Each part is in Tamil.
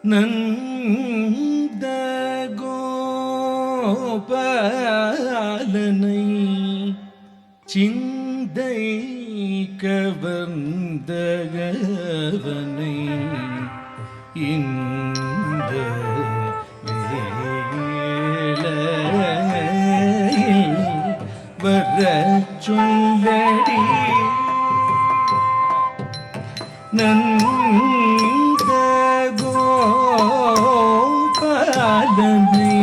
நந்த கோபாலனை சிந்தை கவர்ந்தவனை இந்த வேளையில் வர சொல்லடி நந்த கோபாலனை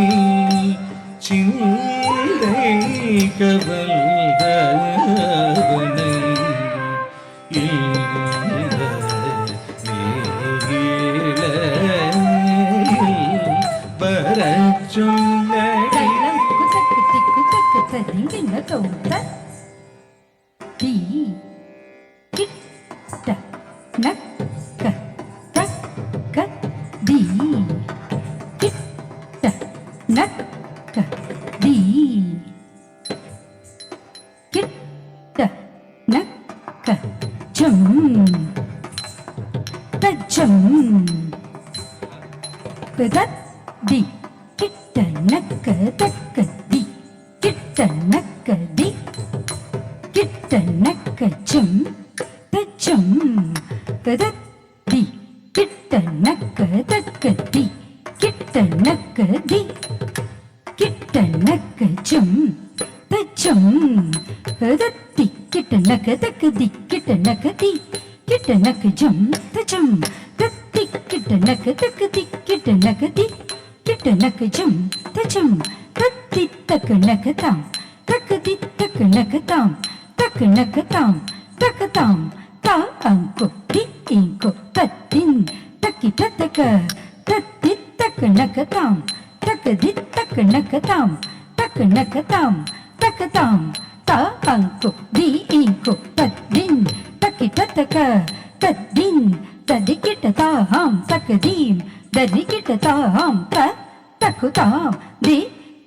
சிந்தை கவர்ந்தவனை இந்த வேளையில் வர சொல்லடி தி கிட்ட நக்க தக்க தி கிட்ட நக்க தி கிட்ட நக்க ஜம் தஜம் தத் தி கிட்ட நக்க தக்க தி கிட்ட நக்க தி கிட்ட நக்க ஜம் தஜம் தத் தி கிட்ட நக்க தக்க தி கிட்ட நக்க தி கிட்ட நக்க ஜம் தஜம் தத் தி கிட்ட நக்க தக்க தி கிட்ட நக்க தி கிட்ட நக்க ஜம் தஜம் தத் தி கிட்ட நக்க தக்க தி கிட்ட நக்க தி கிட்ட நக்க ஜம் தஜம் தத் தி தக்க நக்க தாம் தக்க தி தக்க நக்க தாம் தக்க நக்க தாம் தக்க தாம் தா அங்கு தி இங்கு தத்தின் தக்கி தக்க தத்தி தக்க நக்க தாம் தக்க தி தக்க நக்க தாம் தக்க நக்க தாம் தக்க தாம் தா அங்கு தி இங்கு தத்தின் தக்கி தக்க தத்தின் ததிக்கிட்ட தாம் தக்க தீம் தரிக்கிட்ட தாம் தக்கு தாம் தி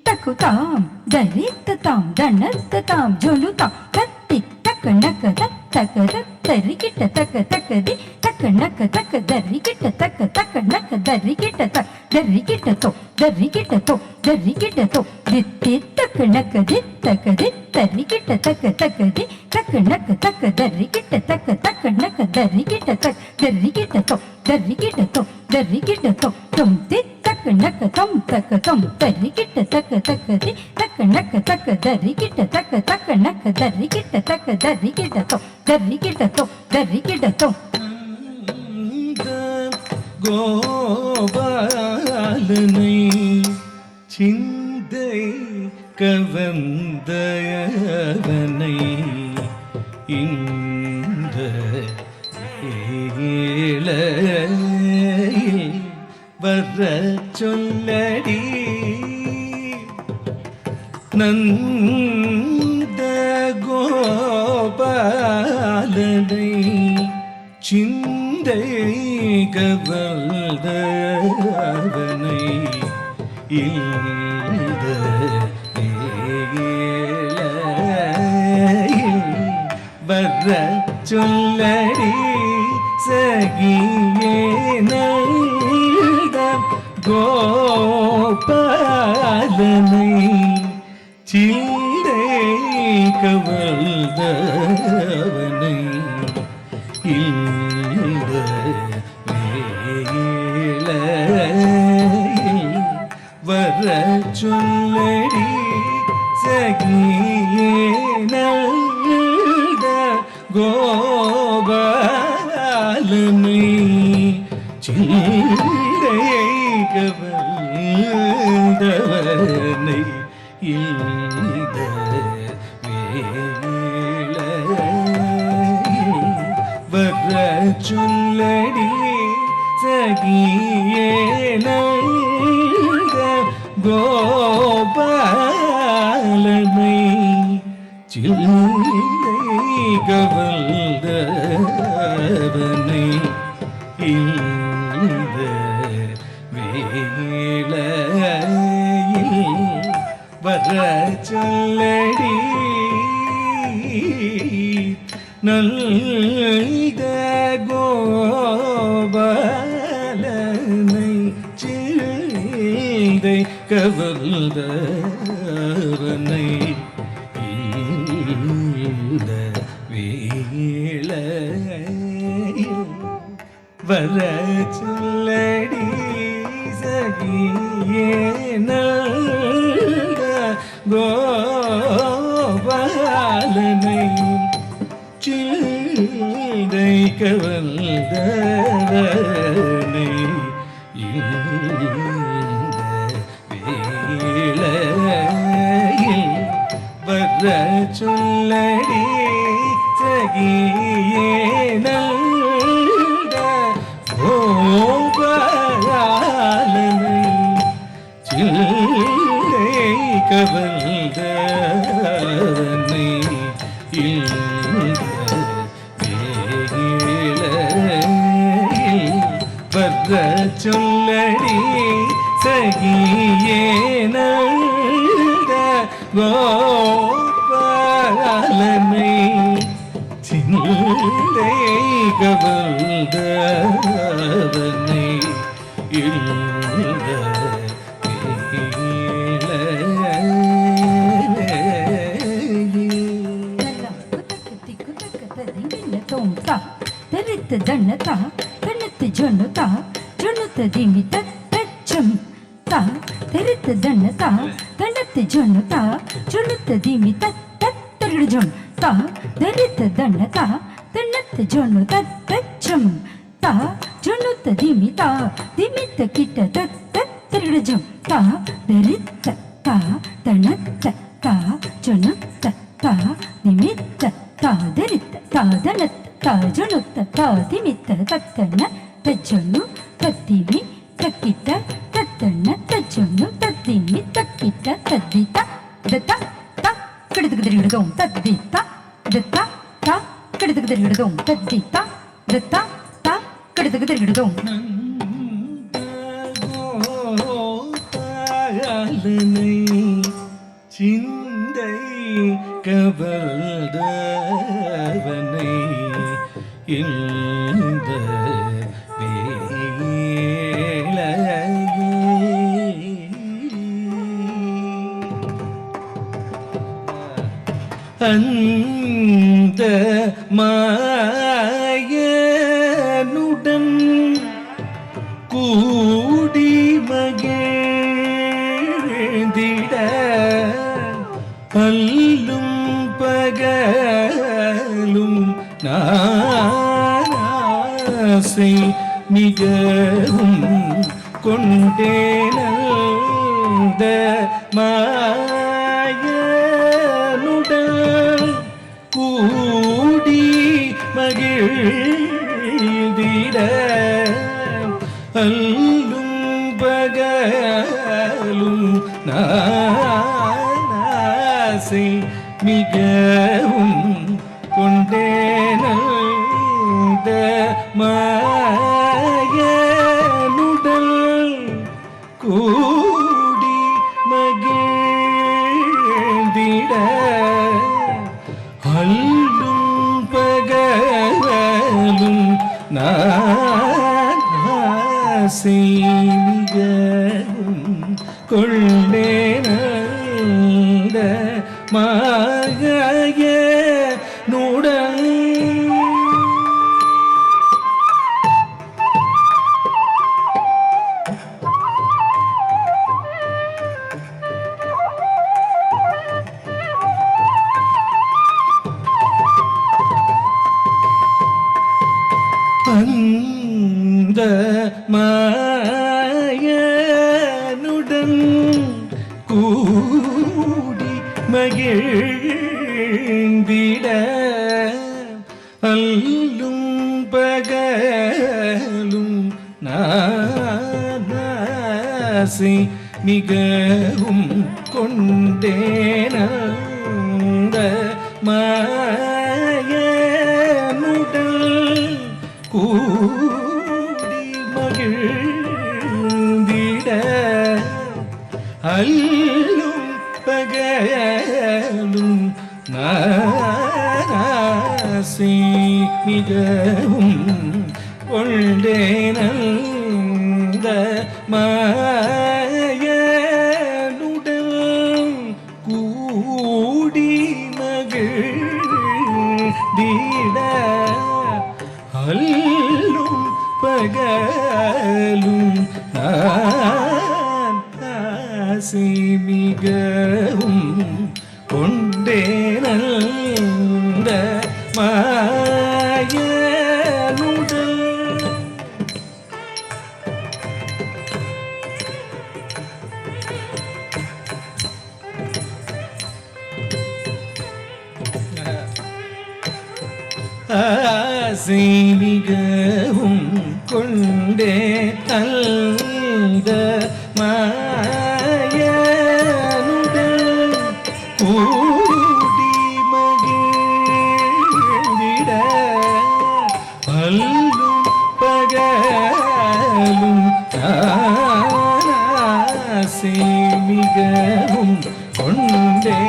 தக்கு தாம் தரித்த தாம் தனத்த தாம் ஜொலு தாம் தத்தி தக்க நக்க தக்க தரிக்கிட்ட தக்க தக்க தி தக்க நக்க தக்க தரிக்கிட்ட தக்க தக்க நக்க தரிக்கிட்ட தரிக்கிட்ட தரிக்கிட்ட தரிக்கிட்ட தித்தி தக்க நக்க தி தக்க தி தரிக்கிட்ட தக்க தக்க தி தக்க நக்க தக்க தரிக்கிட்ட தக்க தக்க நக்க தரிக்கிட்ட தரிக்கிட்ட தரிக்கிட்ட தரிக்கிட்ட தொம் தி தக்க நக்க தொம் தக்க தொம் தரிக்கிட்ட தக்க தக்க தி தக்க நக்க தக்க தரிக்கிட்ட தக்க தக்க நக்க தரிக்கிட்ட தக்க தரிக்கிட்ட தரிக்கிட்ட கோபாலனை சிந்தை கவர்ந்தவனை இந்த வேளையில் வர சொல்லடி நந்த கோபாலனை சிந்தை கவர்ந்தவனை இந்த வேளையில் வர சொல்லடி சகியே நந்த கோபாலனை சிந்தை கவர்ந்தவனை இந்த வேளையில் வர சொல்லடி சகியே நந்த கோபாலனை சிந்தை கவர்ந்தவனை இந்த வேளையில் வர சொல்லடி சகியே நந்த கோபாலனை சிந்தை கவர்ந்தவனை இந்த வேளையில் வர சொல்லடி நல்ல கோபாலனை கவர்ந்தவனை இந்த வேளையில் வர சொல்லடி சகியே நல்ல கோபாலனை சிந்தை கவர்ந்தவனை இந்த வேளையில் வர சொல்லடி சகியே நல்ல கோபாலனை சிந்தை கவர்ந்தவனை இந்த வர சொல்லடி சகியே நல்ல கோபாலனை சிந்தை கவர்ந்தவனை இந்த தரித்து தன்னதா தன்னத்து ஜொன்னுதா ஜொன்னுத்த திமித்த தச்சம் தா தரித்து தன்னதா தன்னத்து ஜொன்னுதா ஜொன்னுத்த திமித்த தத்தரிடு ஜொன் தா தரித்து தன்னதா தன்னத்து ஜொன்னுத தச்சம் தா ஜொன்னுத்த திமிதா திமித்த கிட்ட தத்தரிடு ஜொன் தா தரித்த தா தன்னத்த தா ஜொன்னுத்த தா திமித்த தா தரித்த தா தனத்த ತಾ ಜೊಳುತ್ತ ತಾ ತಿಮಿತ್ತ ತತ್ತಣ್ಣ ತಜ್ಜೊಣ್ಣು ತತ್ತಿಮಿ ತಕ್ಕಿಟ್ಟ ತತ್ತಣ್ಣ ತಜ್ಜೊಣ್ಣು ತತ್ತಿಮಿ ತಕ್ಕಿಟ್ಟ ತದ್ದಿತ ದತ್ತ ತ ಕಡಿದಗದಿರಿಗಿಡದೋಂ ತದ್ದಿತ ದತ್ತ ತ ಕಡಿದಗದಿರಿಗಿಡದೋಂ ತದ್ದಿತ ದತ್ತ ತ ಕಡಿದಗದಿರಿಗಿಡದೋಂ சிந்தை கவர்ந்தவனை இந்த அந்த மாயனுடன் கூடி மகிழ்ந்திட பல்லும் பகலும் நாசை மிகவும் கொண்டேனந்த மாயனுடன் கூடி மகிழ்ந்திட அல்லும் பகலும் நாசை மிகவும் கொண்டேனந்த மாயனுடல் கூடி மகிழ்ந்திட அல்லும் பகலும் நாசை மிகவும் கொண்டேனந்த மாயனுடல் அந்த மாயனுடன் கூடி மகிழ்ந்திட அல்லும் பகலும் நாசை மிகவும் கொண்டேனந்த மாயனுடன் கூடி மகிழ்ந்திட அல்லும் பகலும் நாசை மிகவும் கொண்டேனந்த மாயனுடன் அல்லும் பகலும் நான் ஆசை மிகவும் கொண்டே நல்ல மாயனுடல் ஆசை மிகவும் கொண்டே தந்த மாயனுடல் கூடி மகிழ்ந்திட அல்லும் பகலும் ஆசை மிகவும் கொண்டே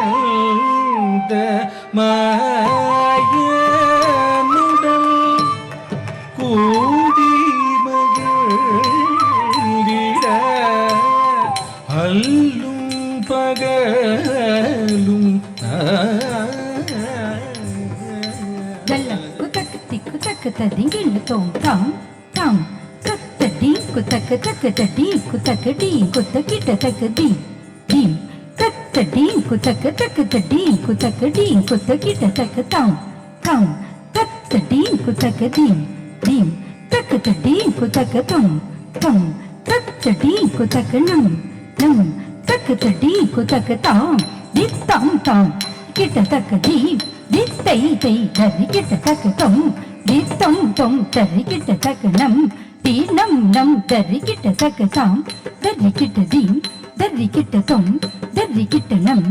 தந்த மாயனுடல் கூடி மகிழ்ந்திட அல்லும் பகலும் ಗಲ್ಲ ಕುತಕ ತಿಕ್ಕು ತಕ್ಕ ತದಿಂಗಿಳ್ಳು ತೋಂ ತಾಂ ತಾಂ ತಕ್ಕ ಡಿ ಕುತಕ ತಕ್ಕ ತಡಿ ಕುತಕ ಡಿ ಕುತ ಕಿಟ ತಕ್ಕ ದಿ ದಿ ತಕ್ಕ ಡಿ ಕುತಕ ತಕ್ಕ ತಡಿ ಕುತಕ ಡಿ ಕುತ ಕಿಟ ತಕ್ಕ ತಾಂ ತಾಂ ತಕ್ಕ ಡಿ ಕುತಕ ದಿ ದಿ ತಕ್ಕ ತಡಿ ಕುತಕ ತಂ ತಂ ತಕ್ಕ ಡಿ ಕುತಕ ನಂ ನಂ ತಕ್ಕ ತಡಿ ಕುತಕ ತಾಂ ದಿ ತಾಂ ತಾಂ ಕಿಟ ತಕ್ಕ ದಿ தி தை தை தரி கிட்ட தக்க தொம் தி தொம் தொம் தரி கிட்ட தக்க நம் தி நம் நம் தரி கிட்ட தக்க தாம் தரி கிட்ட தீம் தரி கிட்ட தொம் தரி கிட்ட நம்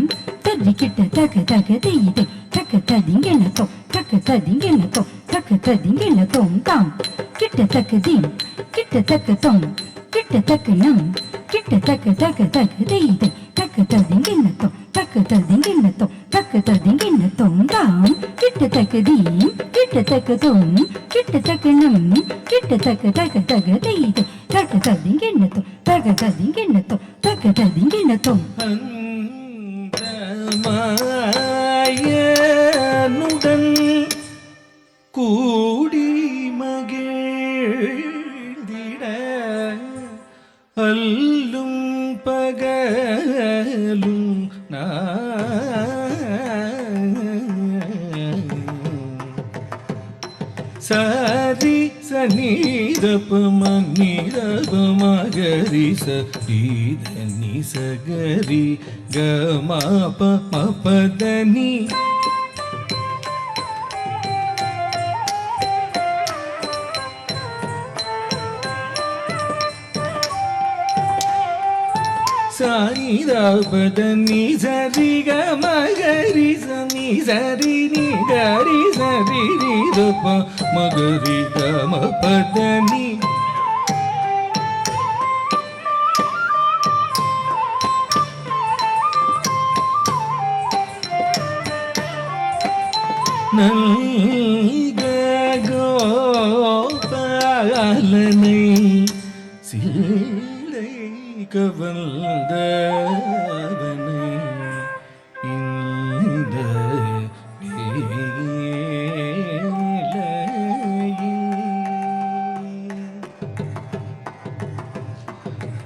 தரி கிட்ட தக்க தக்க தை தை தக்க ததிங்கென தொம் தக்க ததிங்கென தொம் தக்க ததிங்கென தொம் தாம் கிட்ட தக்க தீம் கிட்ட தக்க தொம் கிட்ட தக்க நம் கிட்ட தக்க தக்க தக்க தை தை தக்க ததிங்கென தொம் தக்க ததிங்கென தொம் தக்க ததிங்கென தொம் தாம் கிட்ட தக்க தீம் கிட்ட தக்க தொம் கிட்ட தக்க நம் கிட்ட தக்க தக்க தக்க தை தை தக்க ததிங்கென தொம் தக்க ததிங்கென தொம் தக்க ததிங்கென தொம் அந்த மாயனுடன் கூடி மகிழ்ந்திட அல்லும் பகலும் சரி சனிதபமனிதபமகரி சீதனி சகரி கமபமபதனி சானிதபதனி சரி கமகரி சனி சரி நி கரி சரி நிதப மகரி கமபதனி நல்க கோபாலனை சிலை கவர்ந்தவனை இந்த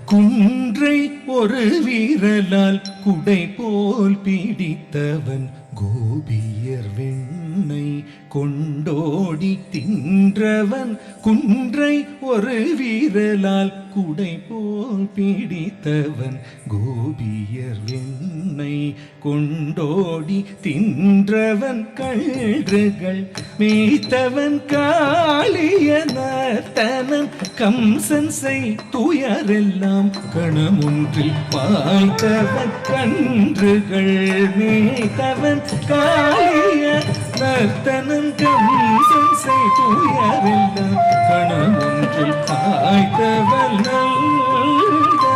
குன்றை ஒரு வீரலால் குடை போல் பிடித்தவன் கோபியர் வெண்ணை கொண்டோடி தின்றவன் குன்றை ஒரு வீரலால் குடை போல் பிடித்தவன் கோபியர் வெண்ணை கொண்டோடி தின்றவன் கள்றுகள் மேய்த்தவன் காளிய நர்த்தனன் கம்சன் செய் துயரெல்லாம் கணமொன்றில் பாய்த்தவன் கன்றுகள் மேய்த்தவன் காளிய நர்த்தனன் கம்சன் செய் துயரெல்லாம் கணமொன்றில் பாய்த்தவன் நல்ல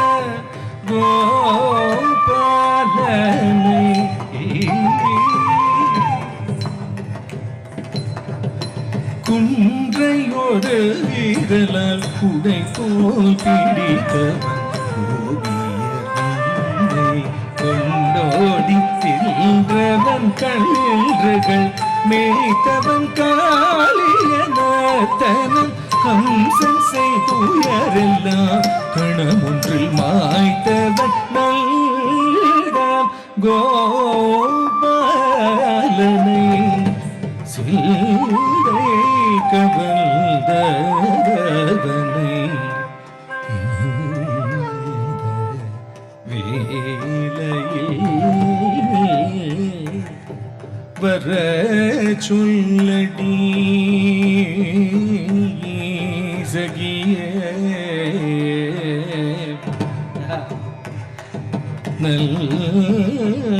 கோபாலனை குன்றையோடு வீரலால் குடை போல் பிடித்தவன் கோபியர் கொண்டோடி தின்றவன் கன்றுகள் மேய்த்தவன் காளியனத்தனன் கம்சன் செய்துயரெல்லாம் கணமொன்றில் மாய்த்தவன் நல்காம் கோபாலனை சிந்தை கவர்ந்தவனை வேலையில் வர சொல்லடி சகிய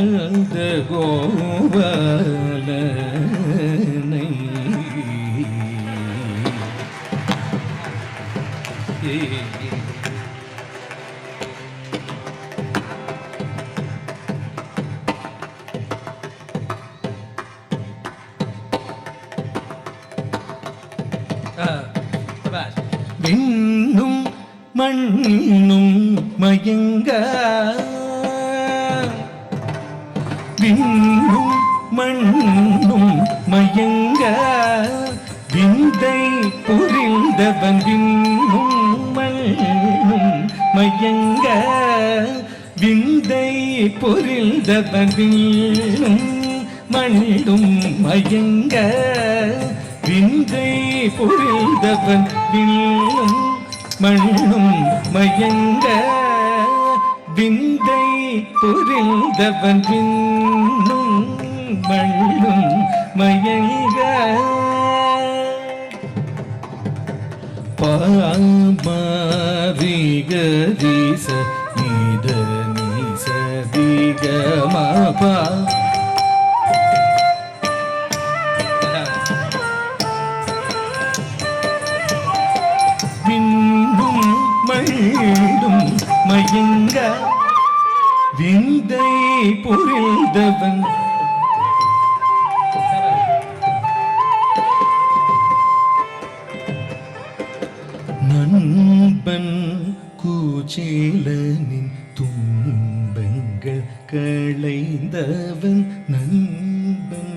நல்ல கோபாலனை விண்ணும் மண்ணும் மயங்க விண்ணும் மண்ணும் மயங்க விந்தை புரிந்தவன் விண்ணும் மண்ணும் மயங்க விந்தை புரிந்தவன் விண்ணும் மண்ணும் மயங்க விந்தை புரிந்தவன் விண்ணும் மண்ணும் மயங்க விந்தை புரிந்தவன் விண்ணும் மண்ணும் மயங்க பாமரிகரிச நீத நீச திகமபா விண்ணும் மண்ணும் மயங்க விந்தை புரிந்தவன் நண்பன் கூச்சேலனின் துன்பங்கள் களைந்தவன் நண்பன்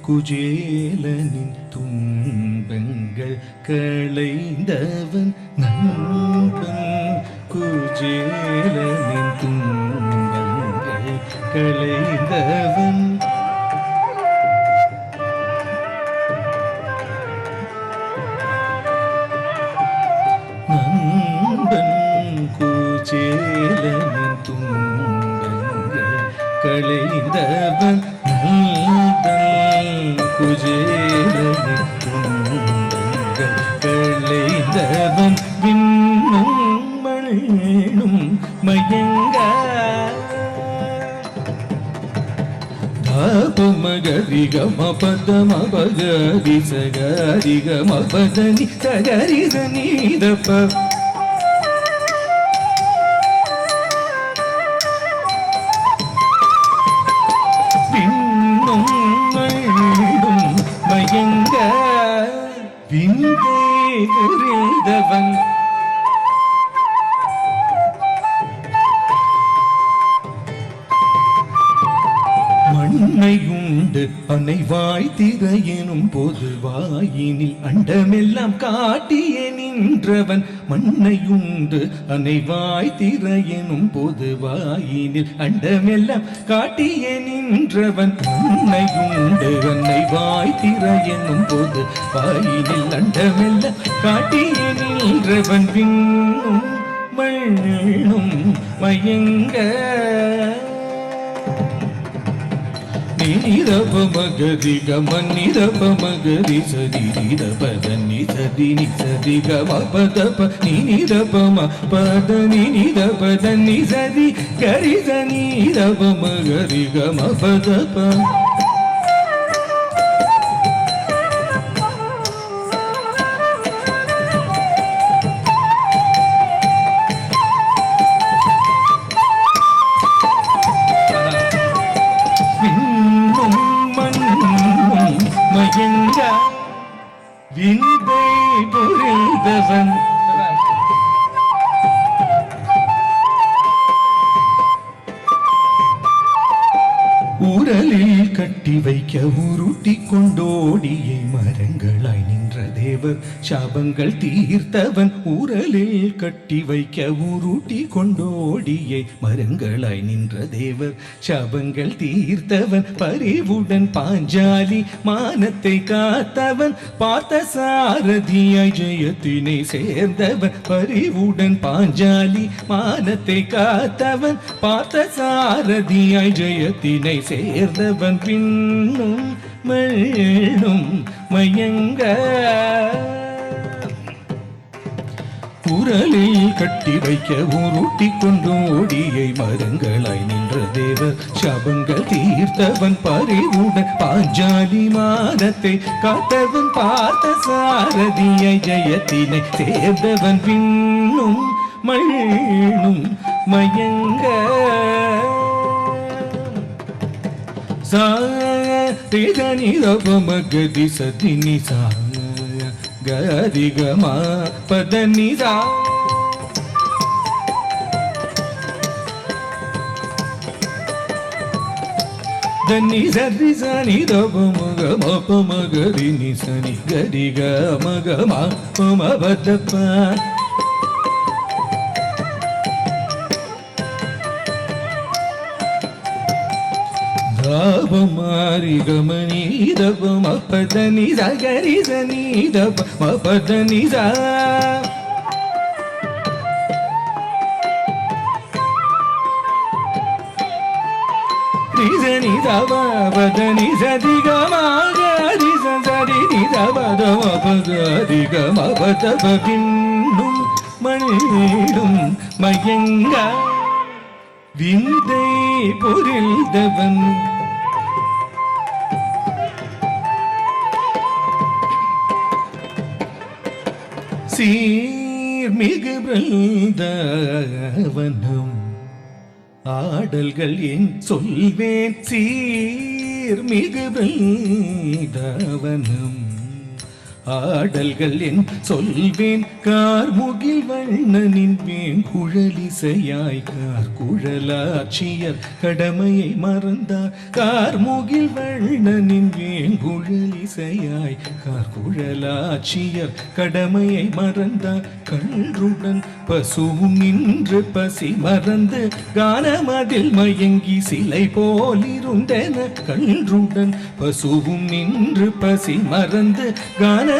குஜேலனின் துன்பங்கள் களைந்தவன் நண்பன் குஜேலனின் துன்பங்கள் களைந்தவன் நண்பன் கூச்சேலனின் துன்பங்கள் களைந்தவன் நண்பன் குஜேலனின் துன்பங்கள் களைந்தவன் விண்ணும் மண்ணும் மயங்க மகரி கம பதம பகரி சகரி கம பதனி சகரி சனீதப விண்ணும் மண்ணும் மயங்க விந்தை புரிந்தவன் மண்ணையுண்டு அனைவாய் திரையெனும் போது வாயினில் அண்டமெல்லாம் காட்டிய நின்றவன் மண்ணையுண்டு அனைவாய் திரையெனும் போது வாயினில் அண்டமெல்லாம் காட்டிய நின்றவன் மண்ணையுண்டு அனைவாய் திரையெனும் போது வாயினில் அண்டமெல்லாம் காட்டிய நின்றவன் விண்ணும் மண்ணும் மயங்க நிரப மகரி கம நிரப மகரி சரி நிரப தனி சரி நி சரி கம பதப நிரப ம பத நிரப தனி சரி கரி சனி நிரப மகரி கம பதப விந்தை புரிந்தவன் உரலில் கட்டி வைக்க உருட்டி கொண்டோடியை மரங்களாய் நின்ற தேவர் சாபங்கள் தீர்த்தவன் உரலில் கட்டி வைக்க உருட்டி கொண்டோடியை மரங்களாய் நின்ற தேவர் சாபங்கள் தீர்த்தவன் பரிவுடன் பாஞ்சாலி மானத்தை காத்தவன் பார்த்த சாரதியாய் ஜெயத்தினை சேர்ந்தவன் பரிவுடன் பாஞ்சாலி மானத்தை காத்தவன் பார்த்த சாரதியாய் ஜெயத்தினை சேர்ந்தவன் பின்னும் மண்ணும் மயங்க உரலில் கட்டி வைக்க உருட்டி கொண்டோடியை மரங்களாய் நின்ற தேவர் சாபங்கள் தீர்த்தவன் பரிவுடன் பாஞ்சாலி மானத்தை காத்தவன் பார்த்த சாரதியை ஜெயத்தினை சேர்ந்தவன் பின்னும் மண்ணும் மயங்க சா திதனி ரபமகதி சதினி சா கதி கமா பதனி சா தனி சரி சனி ரபமக மபமகதி நி சனி கதி கமக மபம பதப்ப மாரி கமனி தப மபதனி சகரி சனி தப மபதனி சா ரிசனி தப பதனி சதி கமாகரி சரி நி தப மபதரி கமபதப பின்னும் மணிடும் மயங்க விந்தை பொருள்தவன் சீர்மிகு பிருந்தவனம் ஆடல்கள் என் சொல்வேன் சீர்மிகு பிருந்தவனம் ஆடல்கள் என் சொல்வேன் கார்முகில் வண்ணனின் வேன் குழலிசையாய் கார் குழலாட்சியர் கடமையை மறந்தார் கார்முகில் வண்ணனின் வேன் குழலிசையாய் கார் குழலாட்சியர் கடமையை மறந்தார் கன்றுடன் பசுவும் நின்று பசி மறந்து கானமதில் மயங்கி சிலை போலிருந்தன கன்றுடன் பசுவும் நின்று பசி மறந்து கானமதில்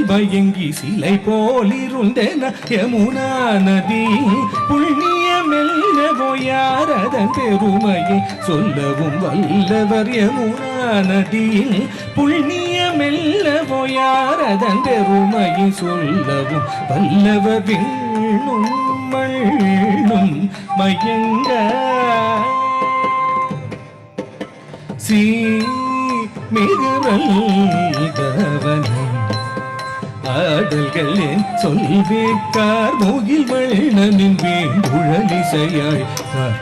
மயங்கி சிலை போலிருந்தன யமுனா நதி புண்ணியமெல்லவோ யார் அதன் பெருமையை சொல்லவும் வல்லவர் யமுனா நதியில் புண்ணியமெல்லவோ யார் அதன் பெருமையை சொல்லவும் வல்லவர் விண்ணும் மண்ணும் மயங்க சீ மிகுவல்தவனம் ஆடல்கள் என் சொல்வேன் கார்முகில் வண்ணனின் வேன் குழலிசையாய்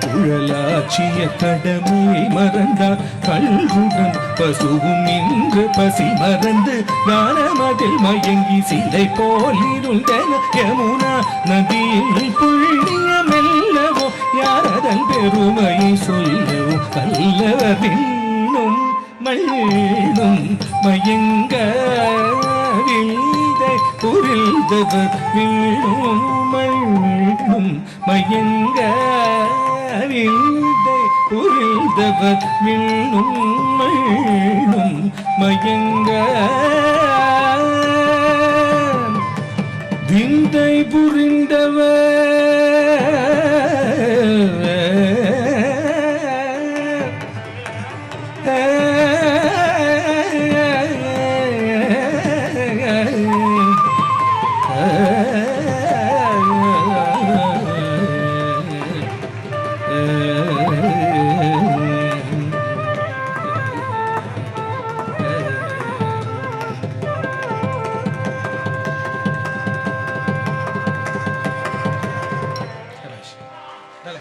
குழலாட்சிய கடமையை மறந்தார் கல்றுடன் பசுவும் நின்று பசி மறந்து கானமதில் மயங்கி சிலை போலிருந்தன யமுனா நதியில் புண்ணியமெல்லவோ யாரதன் பெருமையை சொல்லவும் வல்லவர் விண்ணும் மண்ணும் மயங்க விந்தை புரிந்தவர் விண்ணும் மண்ணும் மயங்க விந்தை புரிந்தவர் விண்ணும் மண்ணும் மயங்க விந்தை புரிந்தவர்